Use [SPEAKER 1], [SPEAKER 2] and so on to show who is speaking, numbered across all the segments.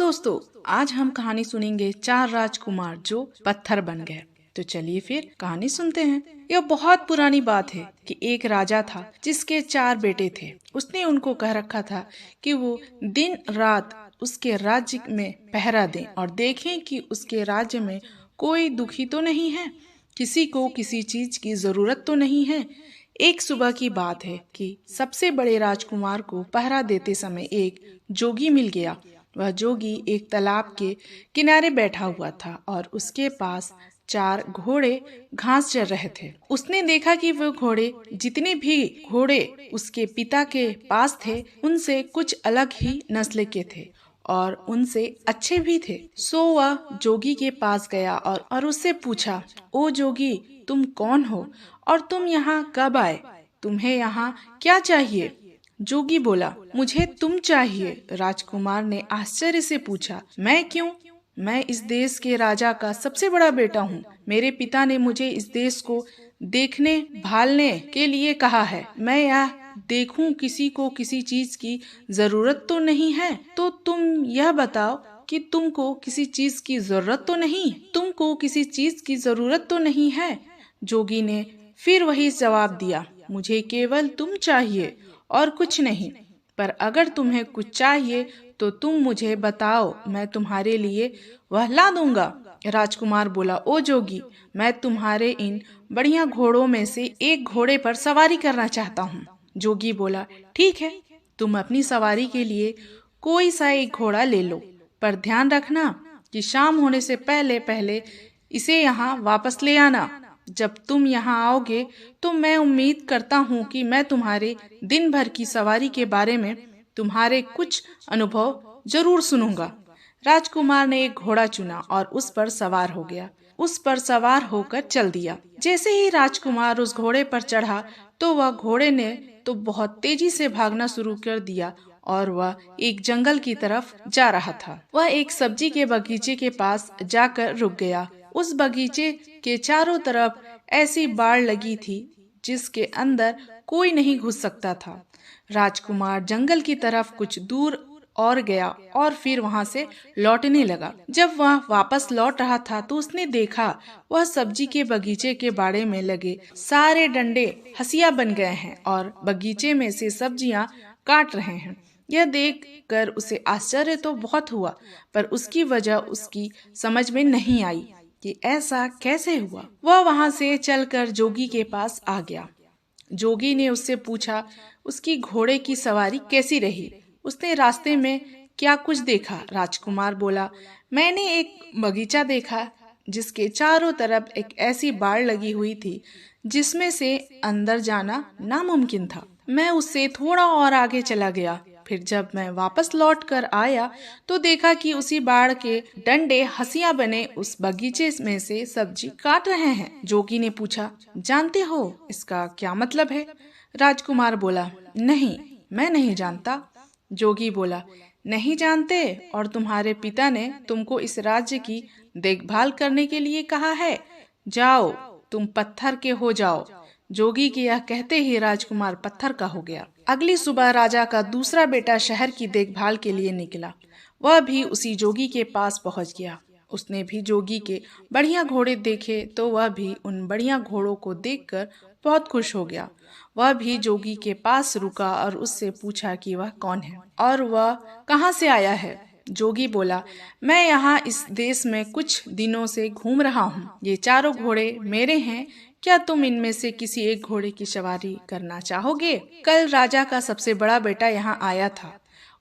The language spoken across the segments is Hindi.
[SPEAKER 1] दोस्तों, आज हम कहानी सुनेंगे चार राजकुमार जो पत्थर बन गए। तो चलिए फिर कहानी सुनते हैं। यह बहुत पुरानी बात है कि एक राजा था जिसके चार बेटे थे। उसने उनको कह रखा था कि वो दिन रात उसके राज्य में पहरा दें और देखें कि उसके राज्य में कोई दुखी तो नहीं है, किसी को किसी चीज की जरूरत तो नहीं है। एक सुबह की बात है कि सबसे बड़े राजकुमार को पहरा देते समय एक जोगी मिल गया। वह जोगी एक तालाब के किनारे बैठा हुआ था और उसके पास चार घोड़े घास चर रहे थे। उसने देखा कि वह घोड़े, जितने भी घोड़े उसके पिता के पास थे, उनसे कुछ अलग ही नस्ल के थे और उनसे अच्छे भी थे। सो वह जोगी के पास गया और उससे पूछा, ओ जोगी, तुम कौन हो और तुम यहाँ कब आए? तुम्हें यहाँ क्या चाहिए? जोगी बोला, मुझे तुम चाहिए। राजकुमार ने आश्चर्य से पूछा, मैं क्यों? मैं इस देश के राजा का सबसे बड़ा बेटा हूँ। मेरे पिता ने मुझे इस देश को देखने भालने के लिए कहा है। मैं यह देखूं किसी को किसी चीज की जरूरत तो नहीं है। तो तुम यह बताओ कि तुमको किसी चीज की जरूरत तो नहीं? तुमको किसी चीज की जरूरत तो नहीं है? जोगी ने फिर वही जवाब दिया, मुझे केवल तुम चाहिए और कुछ नहीं। पर अगर तुम्हें कुछ चाहिए तो तुम मुझे बताओ, मैं तुम्हारे लिए वह ला दूंगा। राजकुमार बोला, ओ जोगी, मैं तुम्हारे इन बढ़िया घोड़ों में से एक घोड़े पर सवारी करना चाहता हूँ। जोगी बोला, ठीक है, तुम अपनी सवारी के लिए कोई सा एक घोड़ा ले लो, पर ध्यान रखना कि शाम होने से पहले पहले इसे यहाँ वापस ले आना। जब तुम यहाँ आओगे तो मैं उम्मीद करता हूँ कि मैं तुम्हारे दिन भर की सवारी के बारे में तुम्हारे कुछ अनुभव जरूर सुनूंगा। राजकुमार ने एक घोड़ा चुना और उस पर सवार हो गया। उस पर सवार होकर चल दिया। जैसे ही राजकुमार उस घोड़े पर चढ़ा तो वह घोड़े ने तो बहुत तेजी से भागना शुरू कर दिया और वह एक जंगल की तरफ जा रहा था। वह एक सब्जी के बगीचे के पास जाकर रुक गया। उस बगीचे के चारों तरफ ऐसी बाड़ लगी थी जिसके अंदर कोई नहीं घुस सकता था। राजकुमार जंगल की तरफ कुछ दूर और गया और फिर वहां से लौटने लगा। जब वह वापस लौट रहा था तो उसने देखा वह सब्जी के बगीचे के बाड़े में लगे सारे डंडे हंसिया बन गए हैं और बगीचे में से सब्जियां काट रहे हैं। यह देख कर उसे आश्चर्य तो बहुत हुआ, पर उसकी वजह उसकी समझ में नहीं आई कि ऐसा कैसे हुआ। वह वहां से चलकर जोगी के पास आ गया। जोगी ने उससे पूछा, उसकी घोड़े की सवारी कैसी रही? उसने रास्ते में क्या कुछ देखा? राजकुमार बोला, मैंने एक बगीचा देखा जिसके चारों तरफ एक ऐसी बाड़ लगी हुई थी जिसमें से अंदर जाना नामुमकिन था। मैं उससे थोड़ा और आगे चला गया। फिर जब मैं वापस लौट कर आया तो देखा कि उसी बाड़ के डंडे हंसिया बने उस बगीचे में से सब्जी काट रहे हैं। जोगी ने पूछा, जानते हो इसका क्या मतलब है? राजकुमार बोला, नहीं, मैं नहीं जानता। जोगी बोला, नहीं जानते? और तुम्हारे पिता ने तुमको इस राज्य की देखभाल करने के लिए कहा है। जाओ, तुम पत्थर के हो जाओ। जोगी के यह कहते ही राजकुमार पत्थर का हो गया। अगली सुबह राजा का दूसरा बेटा शहर की देखभाल के लिए निकला। वह भी उसी जोगी के पास पहुंच गया। उसने भी जोगी के बढ़िया घोड़े देखे तो वह भी उन बढ़िया घोड़ों को देखकर बहुत खुश हो गया। वह भी जोगी के पास रुका और उससे पूछा कि वह कौन है और वह कहाँ से आया है। जोगी बोला, मैं यहाँ इस देश में कुछ दिनों से घूम रहा हूँ। ये चारों घोड़े मेरे हैं। क्या तुम इनमें से किसी एक घोड़े की सवारी करना चाहोगे? कल राजा का सबसे बड़ा बेटा यहाँ आया था।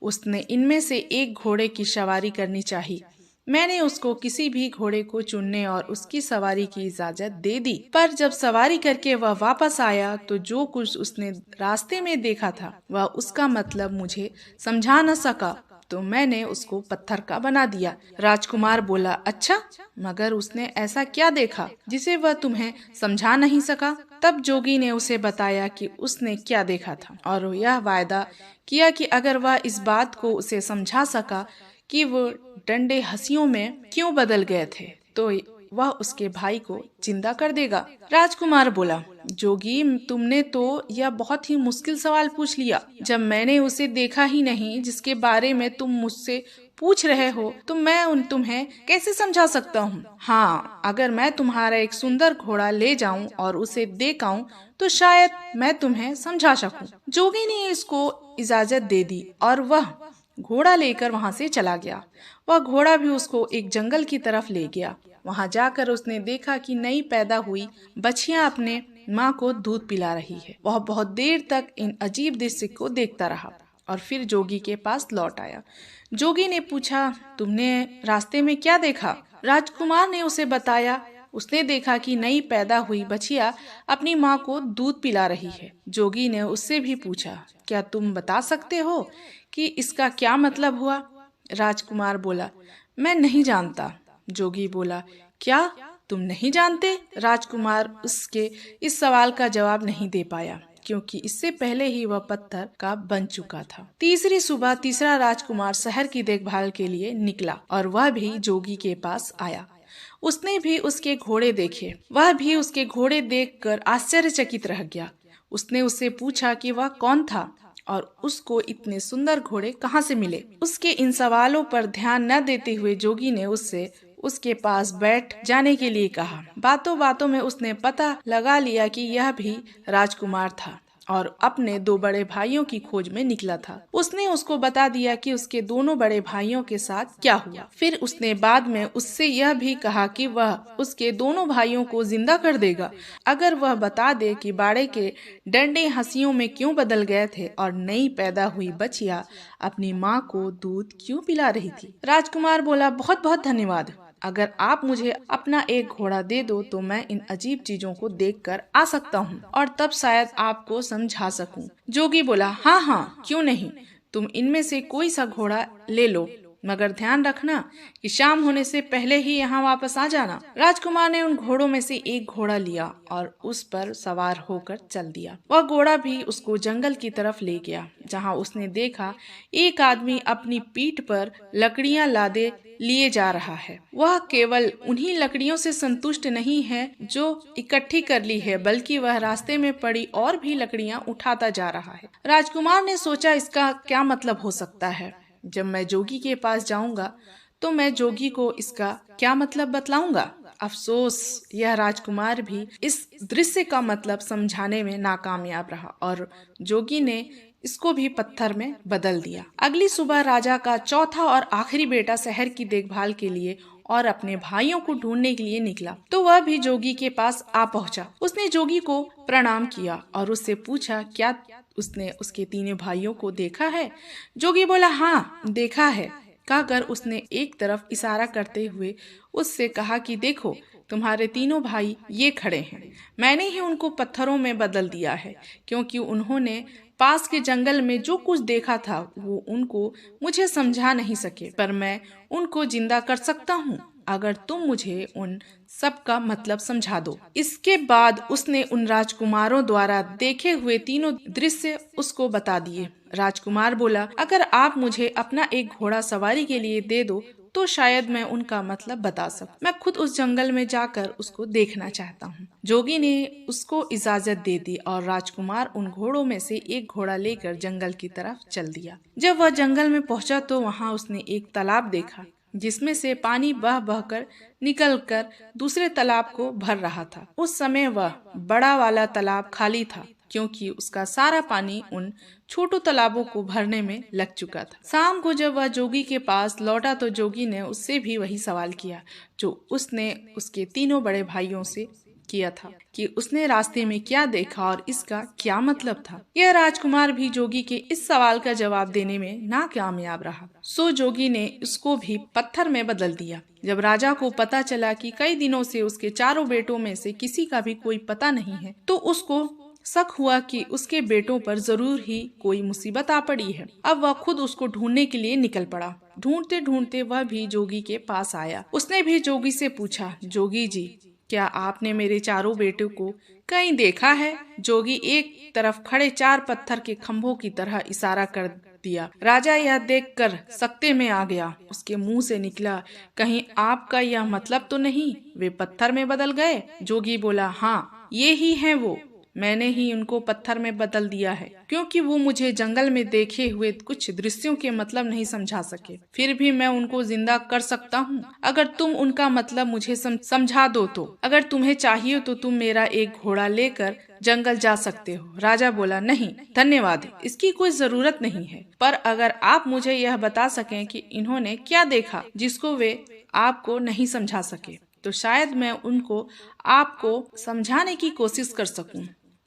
[SPEAKER 1] उसने इनमें से एक घोड़े की सवारी करनी चाहिए। मैंने उसको किसी भी घोड़े को चुनने और उसकी सवारी की इजाजत दे दी, पर जब सवारी करके वह वापस आया तो जो कुछ उसने रास्ते में देखा था वह उसका मतलब मुझे समझा न सका, तो मैंने उसको पत्थर का बना दिया। राजकुमार बोला, अच्छा, मगर उसने ऐसा क्या देखा जिसे वह तुम्हें समझा नहीं सका? तब जोगी ने उसे बताया कि उसने क्या देखा था और यह वायदा किया कि अगर वह इस बात को उसे समझा सका कि वो डंडे हंसियों में क्यों बदल गए थे तो वह उसके भाई को जिंदा कर देगा। राजकुमार बोला, जोगी, तुमने तो यह बहुत ही मुश्किल सवाल पूछ लिया। जब मैंने उसे देखा ही नहीं जिसके बारे में तुम मुझसे पूछ रहे हो तो मैं तुम्हें कैसे समझा सकता हूँ। हाँ, अगर मैं तुम्हारा एक सुंदर घोड़ा ले जाऊं और उसे देखाऊं तो शायद मैं तुम्हें समझा सकूं। जोगी ने इसको इजाजत दे दी और वह घोड़ा लेकर वहां से चला गया। वह घोड़ा भी उसको एक जंगल की तरफ ले गया। वहां जाकर उसने देखा कि नई पैदा हुई बछिया अपने माँ को दूध पिला रही है। वह बहुत देर तक इन अजीब दृश्य को देखता रहा और फिर जोगी के पास लौट आया। जोगी ने पूछा, तुमने रास्ते में क्या देखा? राजकुमार ने उसे बताया। उसने देखा कि नई पैदा हुई बछिया अपनी माँ को दूध पिला रही है। जोगी ने उससे भी पूछा, क्या तुम बता सकते हो कि इसका क्या मतलब हुआ? राजकुमार बोला, मैं नहीं जानता। जोगी बोला, क्या तुम नहीं जानते? राजकुमार उसके इस सवाल का जवाब नहीं दे पाया क्योंकि इससे पहले ही वह पत्थर का बन चुका था। तीसरी सुबह तीसरा राजकुमार शहर की देखभाल के लिए निकला और वह भी जोगी के पास आया। उसने भी उसके घोड़े देखे। वह भी उसके घोड़े देखकर आश्चर्यचकित रह गया। उसने उससे पूछा कि वह कौन था और उसको इतने सुंदर घोड़े कहाँ से मिले। उसके इन सवालों पर ध्यान न देते हुए जोगी ने उससे उसके पास बैठ जाने के लिए कहा। बातों बातों में उसने पता लगा लिया कि यह भी राजकुमार था और अपने दो बड़े भाइयों की खोज में निकला था। उसने उसको बता दिया कि उसके दोनों बड़े भाइयों के साथ क्या हुआ। फिर उसने बाद में उससे यह भी कहा कि वह उसके दोनों भाइयों को जिंदा कर देगा अगर वह बता दे कि बाड़े के डंडे हंसियों में क्यों बदल गए थे और नई पैदा हुई बछिया अपनी माँ को दूध क्यों पिला रही थी। राजकुमार बोला, बहुत बहुत धन्यवाद। अगर आप मुझे अपना एक घोड़ा दे दो तो मैं इन अजीब चीजों को देखकर आ सकता हूँ और तब शायद आपको समझा सकूं। जोगी बोला, हाँ हाँ, क्यों नहीं, तुम इनमें से कोई सा घोड़ा ले लो, मगर ध्यान रखना कि शाम होने से पहले ही यहाँ वापस आ जाना। राजकुमार ने उन घोड़ों में से एक घोड़ा लिया और उस पर सवार होकर चल दिया। वह घोड़ा भी उसको जंगल की तरफ ले गया जहाँ उसने देखा एक आदमी अपनी पीठ पर लकड़ियां लादे लिए जा रहा है। वह केवल उन्हीं लकड़ियों से संतुष्ट नहीं है जो इकट्ठी कर ली है, बल्कि वह रास्ते में पड़ी और भी लकड़ियां उठाता जा रहा है। राजकुमार ने सोचा, इसका क्या मतलब हो सकता है? जब मैं जोगी के पास जाऊंगा तो मैं जोगी को इसका क्या मतलब बतलाऊंगा। अफसोस, यह राजकुमार भी इस दृश्य का मतलब समझाने में नाकामयाब रहा और जोगी ने इसको भी पत्थर में बदल दिया। अगली सुबह राजा का चौथा और आखिरी बेटा शहर की देखभाल के लिए और अपने भाइयों को ढूंढने के लिए निकला तो वह भी जोगी के पास आ पहुंचा। उसने जोगी को प्रणाम किया और उससे पूछा, क्या उसने उसके तीनों भाइयों को देखा है? जोगी बोला, हाँ देखा है। कहकर उसने एक तरफ इशारा करते हुए उससे कहा कि देखो, तुम्हारे तीनों भाई ये खड़े हैं। मैंने ही उनको पत्थरों में बदल दिया है क्योंकि उन्होंने पास के जंगल में जो कुछ देखा था वो उनको मुझे समझा नहीं सके, पर मैं उनको जिंदा कर सकता हूँ अगर तुम मुझे उन सब का मतलब समझा दो। इसके बाद उसने उन राजकुमारों द्वारा देखे हुए तीनों दृश्य उसको बता दिए। राजकुमार बोला, अगर आप मुझे अपना एक घोड़ा सवारी के लिए दे दो तो शायद मैं उनका मतलब बता सकूं। मैं खुद उस जंगल में जाकर उसको देखना चाहता हूँ। जोगी ने उसको इजाजत दे दी और राजकुमार उन घोड़ों में से एक घोड़ा लेकर जंगल की तरफ चल दिया। जब वह जंगल में पहुंचा तो वहाँ उसने एक तालाब देखा जिसमें से पानी बह बहकर निकलकर दूसरे तालाब को भर रहा था। उस समय वह बड़ा वाला तालाब खाली था क्योंकि उसका सारा पानी उन छोटू तालाबों को भरने में लग चुका था। शाम को जब वह जोगी के पास लौटा तो जोगी ने उससे भी वही सवाल किया जो उसने उसके तीनों बड़े भाइयों से किया था कि उसने रास्ते में क्या देखा और इसका क्या मतलब था। यह राजकुमार भी जोगी के इस सवाल का जवाब देने में नाकामयाब रहा। सो जोगी ने उसको भी पत्थर में बदल दिया। जब राजा को पता चला कि कई दिनों से उसके चारों बेटों में से किसी का भी कोई पता नहीं है तो उसको शक हुआ कि उसके बेटों पर जरूर ही कोई मुसीबत आ पड़ी है। अब वह खुद उसको ढूंढने के लिए निकल पड़ा। ढूंढते ढूंढते वह भी जोगी के पास आया। उसने भी जोगी से पूछा, जोगी जी, क्या आपने मेरे चारों बेटों को कहीं देखा है? जोगी एक तरफ खड़े चार पत्थर के खंभों की तरह इशारा कर दिया। राजा यह देखकर सकते में आ गया। उसके मुंह से निकला, कहीं आपका यह मतलब तो नहीं वे पत्थर में बदल गए? जोगी बोला, हाँ ये ही है वो। मैंने ही उनको पत्थर में बदल दिया है, क्योंकि वो मुझे जंगल में देखे हुए कुछ दृश्यों के मतलब नहीं समझा सके। फिर भी मैं उनको जिंदा कर सकता हूँ अगर तुम उनका मतलब मुझे समझा दो तो। अगर तुम्हें चाहिए तो तुम मेरा एक घोड़ा लेकर जंगल जा सकते हो। राजा बोला, नहीं धन्यवाद, इसकी कोई जरूरत नहीं है। पर अगर आप मुझे यह बता सकें कि इन्होंने क्या देखा जिसको वे आपको नहीं समझा सके, तो शायद मैं उनको आपको समझाने की कोशिश कर सकूं।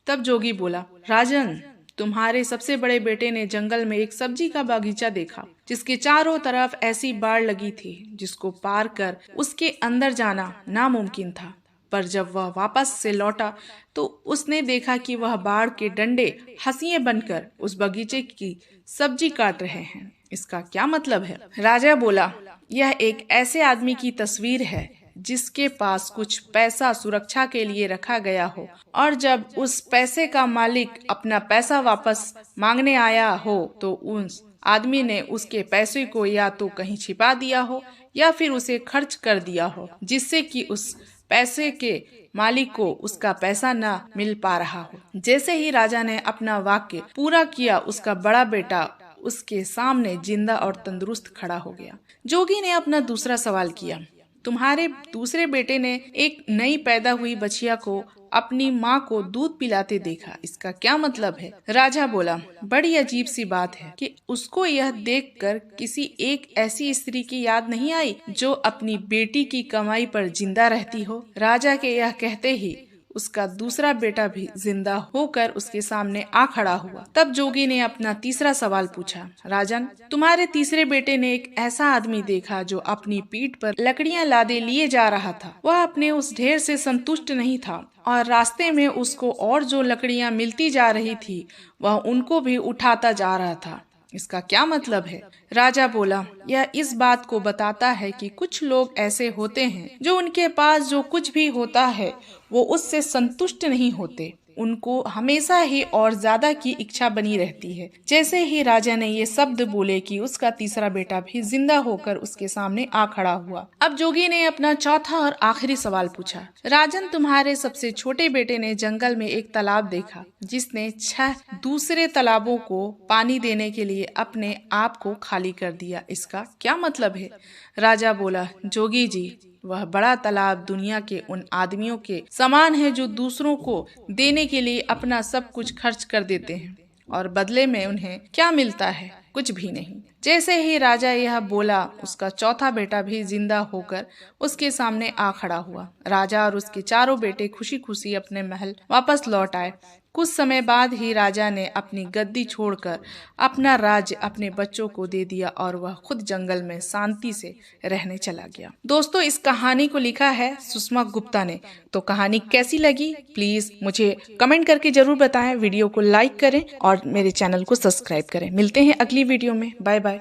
[SPEAKER 1] तब जोगी बोला, राजन, तुम्हारे सबसे बड़े बेटे ने जंगल में एक सब्जी का बागीचा देखा जिसके चारों तरफ ऐसी बाड़ लगी थी जिसको पार कर उसके अंदर जाना नामुमकिन था। पर जब वह वापस से लौटा तो उसने देखा कि वह बाड़ के डंडे हंसिए बनकर उस बगीचे की सब्जी काट रहे हैं। इसका क्या मतलब है? राजा बोला, यह एक ऐसे आदमी की तस्वीर है जिसके पास कुछ पैसा सुरक्षा के लिए रखा गया हो, और जब उस पैसे का मालिक अपना पैसा वापस मांगने आया हो तो उस आदमी ने उसके पैसे को या तो कहीं छिपा दिया हो या फिर उसे खर्च कर दिया हो, जिससे कि उस पैसे के मालिक को उसका पैसा न मिल पा रहा हो। जैसे ही राजा ने अपना वाक्य पूरा किया, उसका बड़ा बेटा उसके सामने जिंदा और तंदुरुस्त खड़ा हो गया। जोगी ने अपना दूसरा सवाल किया, तुम्हारे दूसरे बेटे ने एक नई पैदा हुई बछिया को अपनी माँ को दूध पिलाते देखा, इसका क्या मतलब है? राजा बोला, बड़ी अजीब सी बात है कि उसको यह देखकर किसी एक ऐसी स्त्री की याद नहीं आई जो अपनी बेटी की कमाई पर जिंदा रहती हो। राजा के यह कहते ही उसका दूसरा बेटा भी जिंदा होकर उसके सामने आ खड़ा हुआ। तब जोगी ने अपना तीसरा सवाल पूछा, राजन, तुम्हारे तीसरे बेटे ने एक ऐसा आदमी देखा जो अपनी पीठ पर लकड़ियां लादे लिए जा रहा था। वह अपने उस ढेर से संतुष्ट नहीं था और रास्ते में उसको और जो लकड़ियां मिलती जा रही थी वह उनको भी उठाता जा रहा था। इसका क्या मतलब है? राजा बोला, यह इस बात को बताता है कि कुछ लोग ऐसे होते हैं जो उनके पास जो कुछ भी होता है वो उससे संतुष्ट नहीं होते, उनको हमेशा ही और ज्यादा की इच्छा बनी रहती है। जैसे ही राजा ने ये शब्द बोले कि उसका तीसरा बेटा भी जिंदा होकर उसके सामने आ खड़ा हुआ। अब जोगी ने अपना चौथा और आखिरी सवाल पूछा, राजन, तुम्हारे सबसे छोटे बेटे ने जंगल में एक तालाब देखा जिसने 6 दूसरे तालाबों को पानी देने के लिए अपने आप को खाली कर दिया, इसका क्या मतलब है? राजा बोला, जोगी जी, वह बड़ा तालाब दुनिया के उन आदमियों के समान है जो दूसरों को देने के लिए अपना सब कुछ खर्च कर देते हैं और बदले में उन्हें क्या मिलता है? कुछ भी नहीं। जैसे ही राजा यह बोला, उसका चौथा बेटा भी जिंदा होकर उसके सामने आ खड़ा हुआ। राजा और उसके चारों बेटे खुशी खुशी अपने महल वापस लौट आए। कुछ समय बाद ही राजा ने अपनी गद्दी छोड़कर अपना राज्य अपने बच्चों को दे दिया और वह खुद जंगल में शांति से रहने चला गया। दोस्तों, इस कहानी को लिखा है सुषमा गुप्ता ने। तो कहानी कैसी लगी प्लीज मुझे कमेंट करके जरूर बताएं। वीडियो को लाइक करें और मेरे चैनल को सब्सक्राइब करें। मिलते हैं अगली वीडियो में। Bye bye.